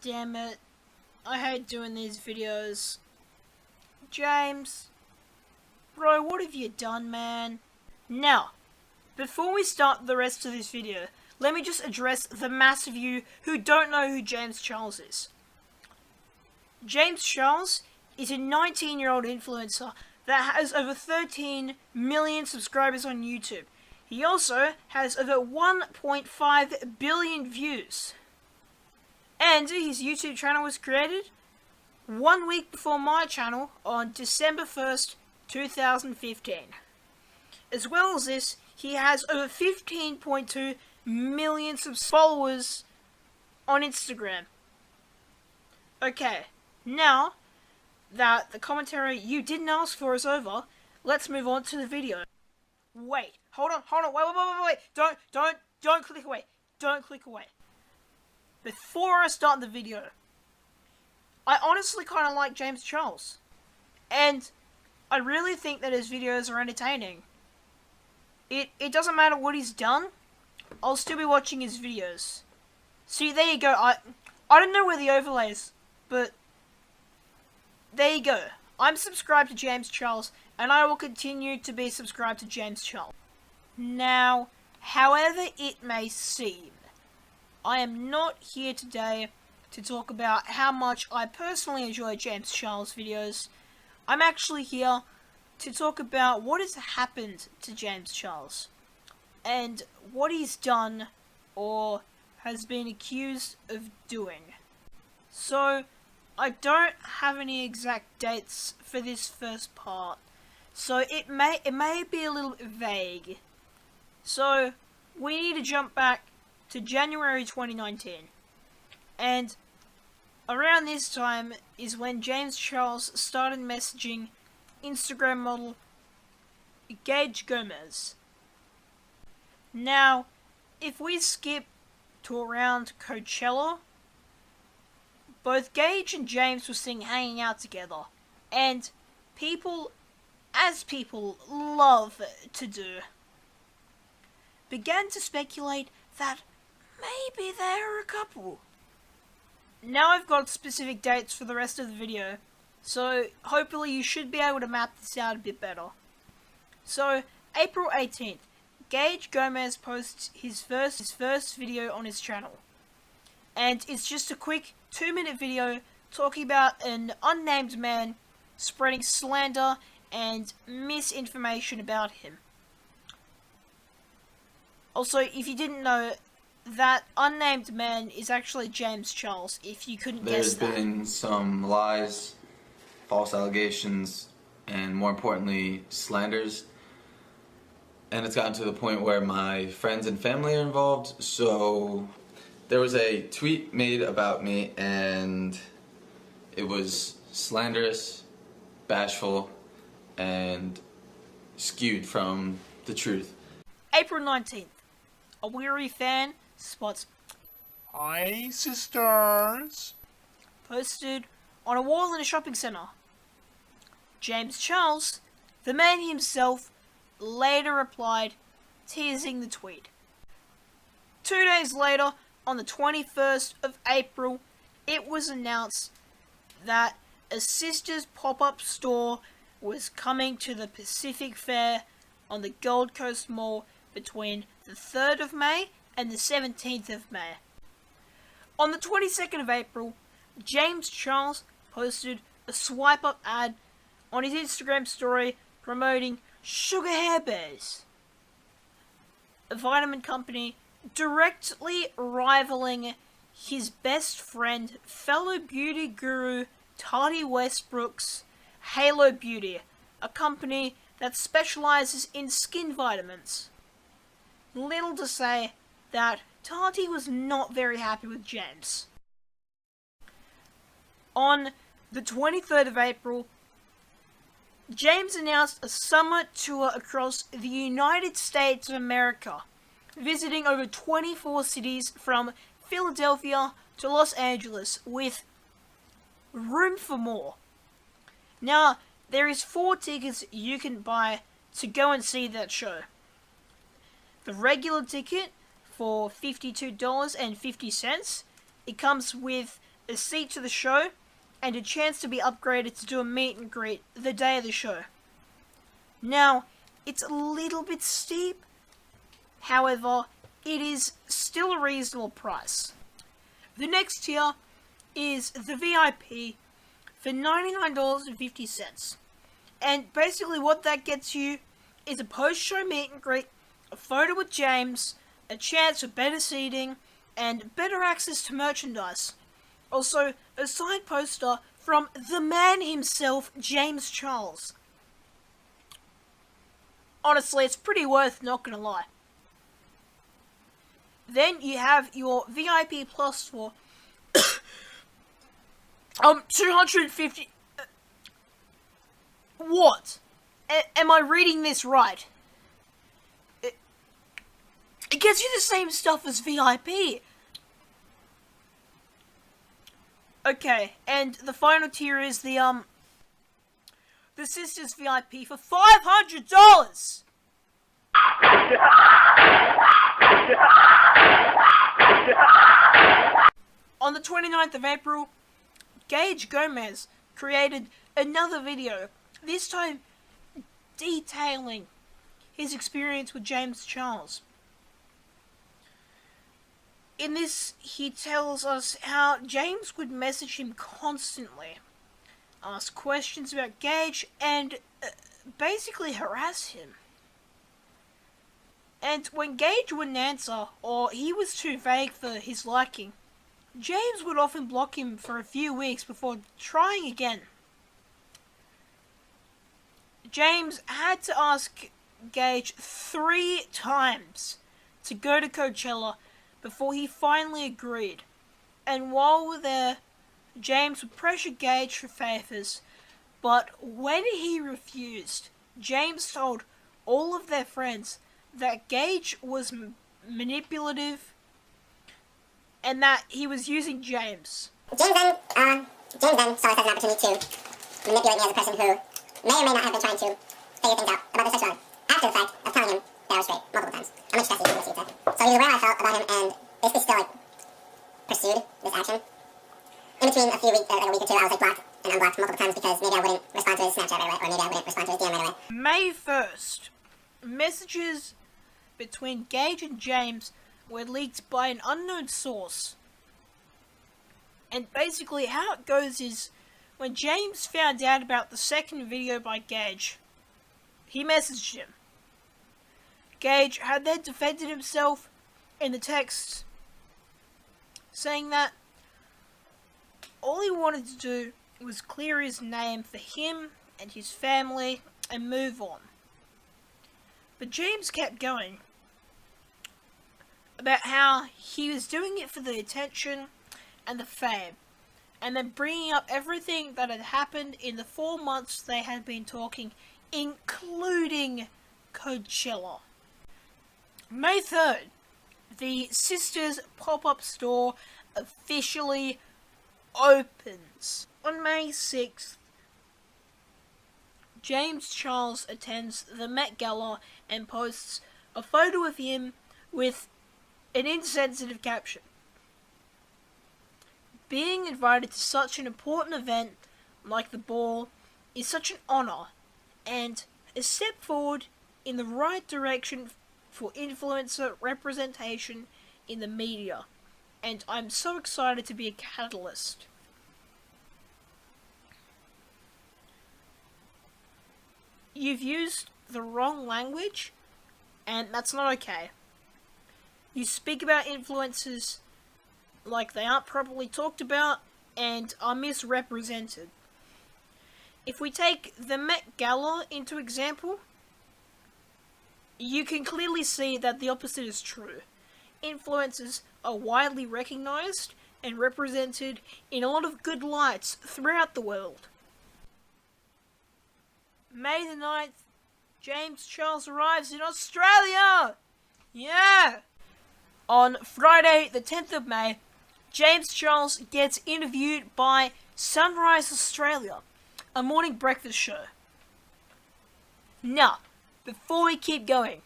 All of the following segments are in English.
damn it. I hate doing these videos. James. Bro, what have you done, man? Now, before we start the rest of this video, let me just address the mass of you who don't know who James Charles is. James Charles is a 19-year-old influencer that has over 13 million subscribers on YouTube. He also has over 1.5 billion views. And his YouTube channel was created 1 week before my channel on December 1st, 2015. As well as this, he has over 15.2 million followers on Instagram. Okay, now that the commentary you didn't ask for is over, let's move on to the video. Wait, hold on, wait, don't click away, don't click away. Before I start the video, I honestly kind of like James Charles, and I really think that his videos are entertaining. It doesn't matter what he's done, I'll still be watching his videos. See, there you go, I don't know where the overlay is, but there you go. I'm subscribed to James Charles, and I will continue to be subscribed to James Charles. Now, however it may seem, I am not here today to talk about how much I personally enjoy James Charles' videos. I'm actually here to talk about what has happened to James Charles, and what he's done, or has been accused of doing. So, I don't have any exact dates for this first part, so it may be a little bit vague. So, we need to jump back to January 2019, and around this time is when James Charles started messaging Instagram model Gage Gomez. Now, if we skip to around Coachella, both Gage and James were seen hanging out together, and people, as people love to do, began to speculate that maybe they're a couple. Now I've got specific dates for the rest of the video, so hopefully you should be able to map this out a bit better. So, April 18th, Gage Gomez posts his first video on his channel. And it's just a quick 2-minute video talking about an unnamed man spreading slander and misinformation about him. Also, if you didn't know, that unnamed man is actually James Charles, if you couldn't guess that. There's been some lies, false allegations, and more importantly, slanders. And it's gotten to the point where my friends and family are involved, so there was a tweet made about me, and it was slanderous, bashful, and skewed from the truth. April 19th, a weary fan spots "Hi, sisters," posted on a wall in a shopping centre. James Charles, the man himself, later replied, teasing the tweet. 2 days later, on the 21st of April, it was announced that a Sisters pop-up store was coming to the Pacific Fair on the Gold Coast Mall between the 3rd of May and the 17th of May. On the 22nd of April, James Charles posted a swipe-up ad on his Instagram story promoting Sugar Hair Bears, a vitamin company directly rivaling his best friend, fellow beauty guru Tati Westbrook's Halo Beauty, a company that specializes in skin vitamins. Little to say that Tati was not very happy with James. On the 23rd of April, James announced a summer tour across the United States of America, visiting over 24 cities from Philadelphia to Los Angeles with room for more. Now, there is 4 tickets you can buy to go and see that show. The regular ticket for $52.50, it comes with a seat to the show, and a chance to be upgraded to do a meet and greet the day of the show. Now, it's a little bit steep, however, it is still a reasonable price. The next tier is the VIP for $99.50. And basically what that gets you is a post-show meet and greet, a photo with James, a chance for better seating, and better access to merchandise. Also, a signed poster from the man himself, James Charles. Honestly, it's pretty worth, not gonna lie. Then you have your VIP Plus for 250. What? Am I reading this right? It gets you the same stuff as VIP. Okay, and the final tier is the Sisters VIP for $500. On the 29th of April, Gage Gomez created another video, this time detailing his experience with James Charles. In this, he tells us how James would message him constantly, ask questions about Gage, and basically harass him. And when Gage wouldn't answer, or he was too vague for his liking, James would often block him for a few weeks before trying again. James had to ask Gage 3 times to go to Coachella before he finally agreed. And while we're there, James would pressure Gage for favors, but when he refused, James told all of their friends that Gage was manipulative and that he was using James. James then saw this as an opportunity to manipulate me as a person who may or may not have been trying to figure things out about the sexual life after the fact of telling him that I was straight multiple times. How much stress he was received. So he was aware how I felt about him and basically still pursued this action. In between a few weeks, like a week or two, I was blocked and unblocked multiple times because maybe I wouldn't respond to his Snapchat right away, or maybe I wouldn't respond to his DM right away. May 1st, messages between Gage and James were leaked by an unknown source. And basically how it goes is, when James found out about the second video by Gage, he messaged him. Gage had then defended himself in the text, saying that all he wanted to do was clear his name for him and his family and move on. But James kept going about how he was doing it for the attention and the fame, and then bringing up everything that had happened in the 4 months they had been talking, including Coachella. May 3rd, the Sisters pop-up store officially opens. On May 6th, James Charles attends the Met Gala and posts a photo of him with an insensitive caption. Being invited to such an important event like the ball is such an honor and a step forward in the right direction for influencer representation in the media, and I'm so excited to be a catalyst. You've used the wrong language, and that's not okay. You speak about influencers like they aren't properly talked about and are misrepresented. If we take the Met Gala into example, you can clearly see that the opposite is true. Influencers are widely recognized and represented in a lot of good lights throughout the world. May the 9th, James Charles arrives in Australia! Yeah! On Friday, the 10th of May, James Charles gets interviewed by Sunrise Australia, a morning breakfast show. Now, before we keep going,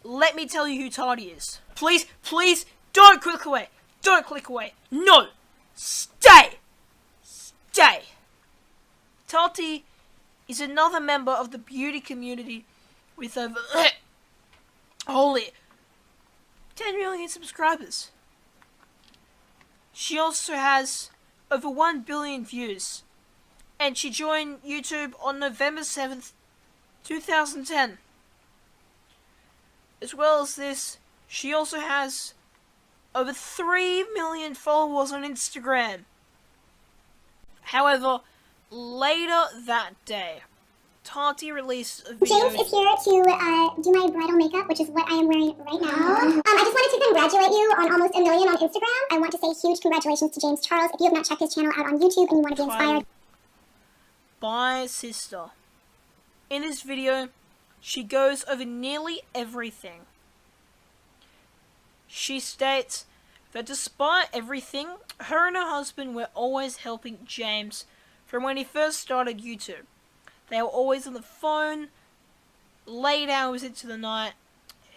let me tell you who Todd is. Please, don't click away. Don't click away. No! Stay! Stay! Tati is another member of the beauty community with over holy 10 million subscribers. She also has over 1 billion views, and she joined YouTube on November 7th, 2010. As well as this, she also has over 3 million followers on Instagram. However, later that day, Tati released a video. James is here to do my bridal makeup, which is what I am wearing right now. I just wanted to congratulate you on almost 1 million on Instagram. I want to say huge congratulations to James Charles. If you have not checked his channel out on YouTube and you want to be inspired by sister. In this video, she goes over nearly everything. She states that despite everything, her and her husband were always helping James from when he first started YouTube. They were always on the phone, late hours into the night,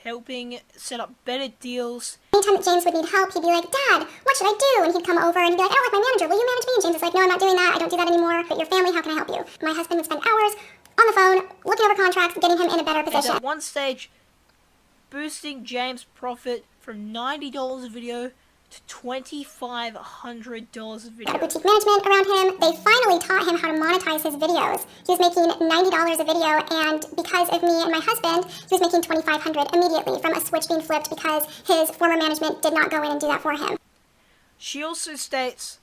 helping set up better deals. Anytime that James would need help, he'd be like, Dad, what should I do? And he'd come over and he'd be like, I don't like my manager, will you manage me? And James is like, no, I'm not doing that, I don't do that anymore, but your family, how can I help you? My husband would spend hours on the phone, looking over contracts, getting him in a better position. And at one stage, boosting James' profit from $90 a video to $2,500 a video. Boutique management around him. They finally taught him how to monetize his videos. He was making $90 a video, and because of me and my husband, he was making $2,500 immediately from a switch being flipped because his former management did not go in and do that for him. She also states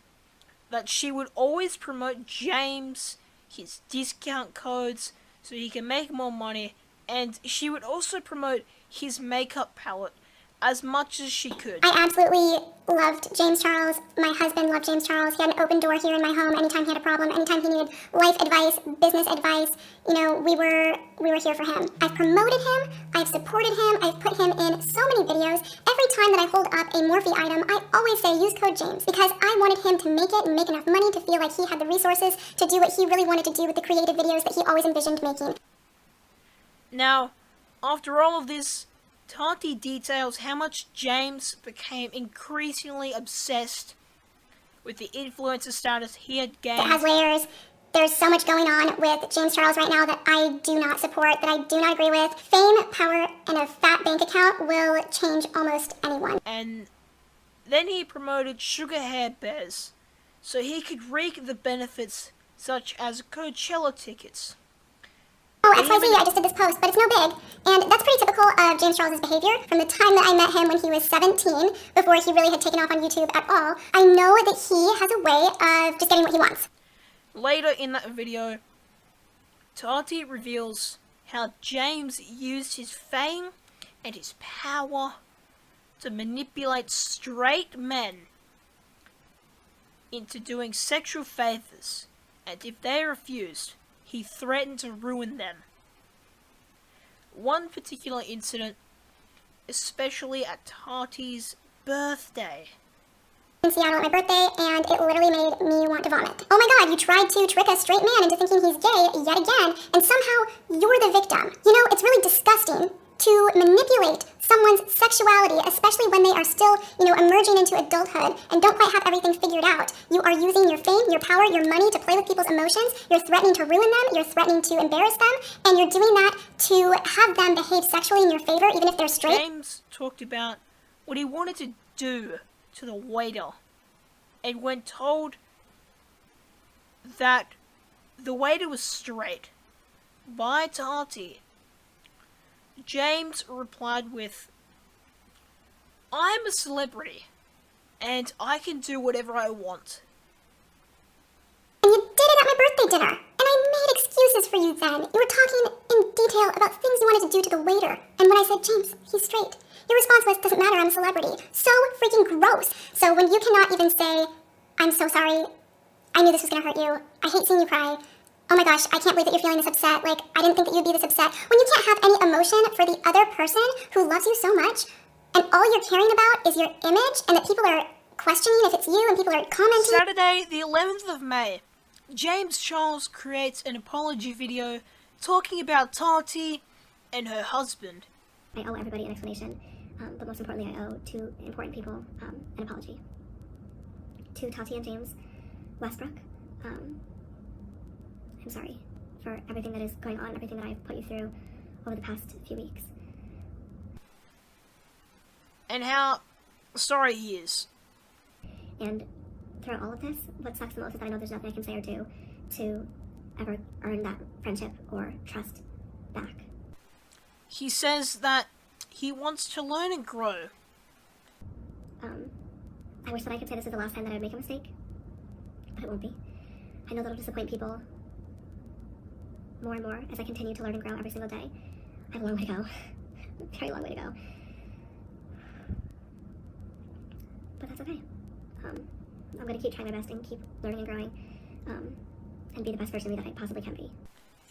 that she would always promote James, his discount codes, so he can make more money, and she would also promote his makeup palette as much as she could. I absolutely loved James Charles. My husband loved James Charles. He had an open door here in my home anytime he had a problem, anytime he needed life advice, business advice. You know, we were here for him. I've promoted him, I've supported him, I've put him in so many videos. Every time that I hold up a Morphe item, I always say use code James, because I wanted him to make it and make enough money to feel like he had the resources to do what he really wanted to do with the creative videos that he always envisioned making. Now, after all of this, Tati details how much James became increasingly obsessed with the influencer status he had gained. It has layers. There's so much going on with James Charles right now that I do not support, that I do not agree with. Fame, power, and a fat bank account will change almost anyone. And then he promoted Sugar Hair Bears so he could reap the benefits such as Coachella tickets. Oh, XYZ, I just did this post, but it's no big. And that's pretty typical of James Charles' behavior. From the time that I met him when he was 17, before he really had taken off on YouTube at all, I know that he has a way of just getting what he wants. Later in that video, Tati reveals how James used his fame and his power to manipulate straight men into doing sexual favors, and if they refused, he threatened to ruin them. One particular incident, especially at Tati's birthday. In Seattle at my birthday, and it literally made me want to vomit. Oh my god, you tried to trick a straight man into thinking he's gay yet again, and somehow you're the victim. You know, it's really disgusting to manipulate someone's sexuality, especially when they are still, emerging into adulthood and don't quite have everything figured out. You are using your fame, your power, your money to play with people's emotions. You're threatening to ruin them. You're threatening to embarrass them. And you're doing that to have them behave sexually in your favor, even if they're straight. James talked about what he wanted to do to the waiter. And when told that the waiter was straight by Tati, James replied with, I'm a celebrity, and I can do whatever I want. And you did it at my birthday dinner, and I made excuses for you then. You were talking in detail about things you wanted to do to the waiter, and when I said, James, he's straight, your response was, doesn't matter, I'm a celebrity. So freaking gross. So when you cannot even say, I'm so sorry, I knew this was gonna hurt you, I hate seeing you cry, oh my gosh, I can't believe that you're feeling this upset. Like, I didn't think that you'd be this upset. When you can't have any emotion for the other person who loves you so much, and all you're caring about is your image, and that people are questioning if it's you, and people are commenting. Saturday, the 11th of May, James Charles creates an apology video talking about Tati and her husband. I owe everybody an explanation, but most importantly, I owe two important people an apology. to Tati and James Westbrook, I'm sorry for everything that is going on, everything that I've put you through over the past few weeks. And how sorry he is. And throughout all of this, what sucks the most is that I know there's nothing I can say or do to ever earn that friendship or trust back. He says that he wants to learn and grow. I wish that I could say this is the last time that I would make a mistake, but it won't be. I know that'll disappoint people more and more as I continue to learn and grow every single day. I have a long way to go. A very long way to go. But that's okay. I'm going to keep trying my best and keep learning and growing, and be the best version of me that I possibly can be.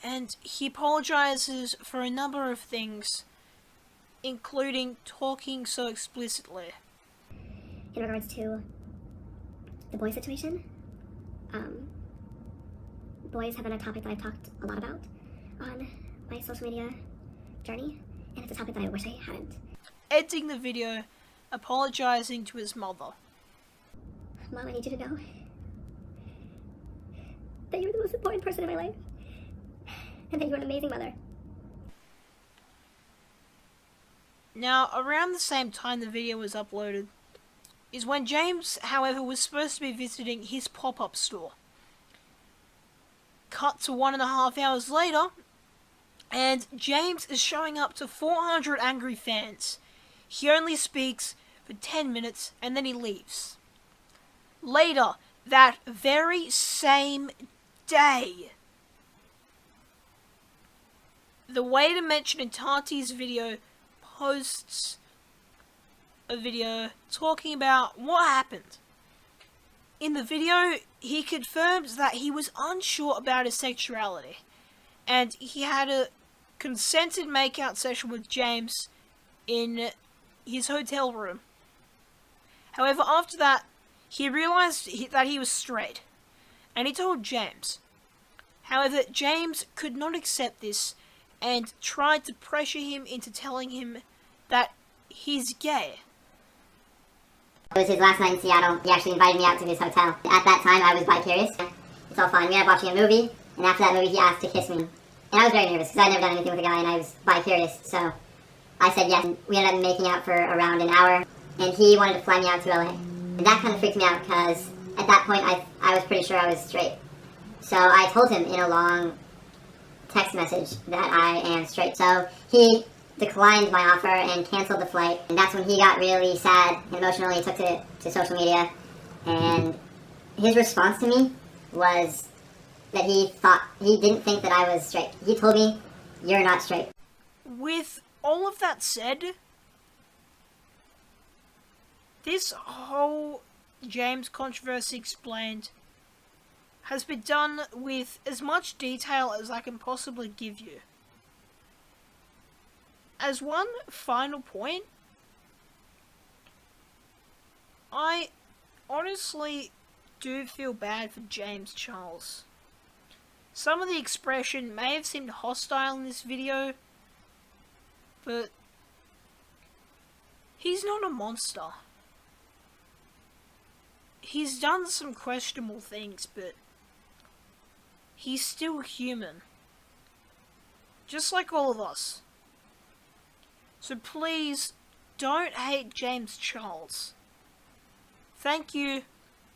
And he apologizes for a number of things, including talking so explicitly. In regards to the boy situation, boys have been a topic that I've talked a lot about on my social media journey, and it's a topic that I wish I hadn't. Editing the video, apologizing to his mother. Mom, I need you to know that you're the most important person in my life, and that you're an amazing mother. Now, around the same time the video was uploaded, is when James, however, was supposed to be visiting his pop-up store. Cut to 1.5 hours later, and James is showing up to 400 angry fans. He only speaks for 10 minutes, and then he leaves. Later, that very same day, the way to mention in Tati's video posts a video talking about what happened. In the video, he confirms that he was unsure about his sexuality, and he had a consented makeout session with James in his hotel room. However, after that, he realized that he was straight, and he told James. However, James could not accept this and tried to pressure him into telling him that he's gay. It was his last night in Seattle. He actually invited me out to his hotel. At that time, I was bi-curious. It's all fine. We ended up watching a movie, and after that movie, he asked to kiss me. And I was very nervous, because I'd never done anything with a guy, and I was bi-curious, so I said yes. And we ended up making out for around an hour, and he wanted to fly me out to LA. And that kind of freaked me out, because at that point, I was pretty sure I was straight. So I told him in a long text message that I am straight. So he declined my offer and canceled the flight, and that's when he got really sad and emotional. He took to social media, and his response to me was that he didn't think that I was straight. He told me, "You're not straight." With all of that said, this whole James controversy explained has been done with as much detail as I can possibly give you. As one final point, I honestly do feel bad for James Charles. Some of the expression may have seemed hostile in this video, but he's not a monster. He's done some questionable things, but he's still human. Just like all of us. So please, don't hate James Charles. Thank you,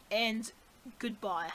and goodbye.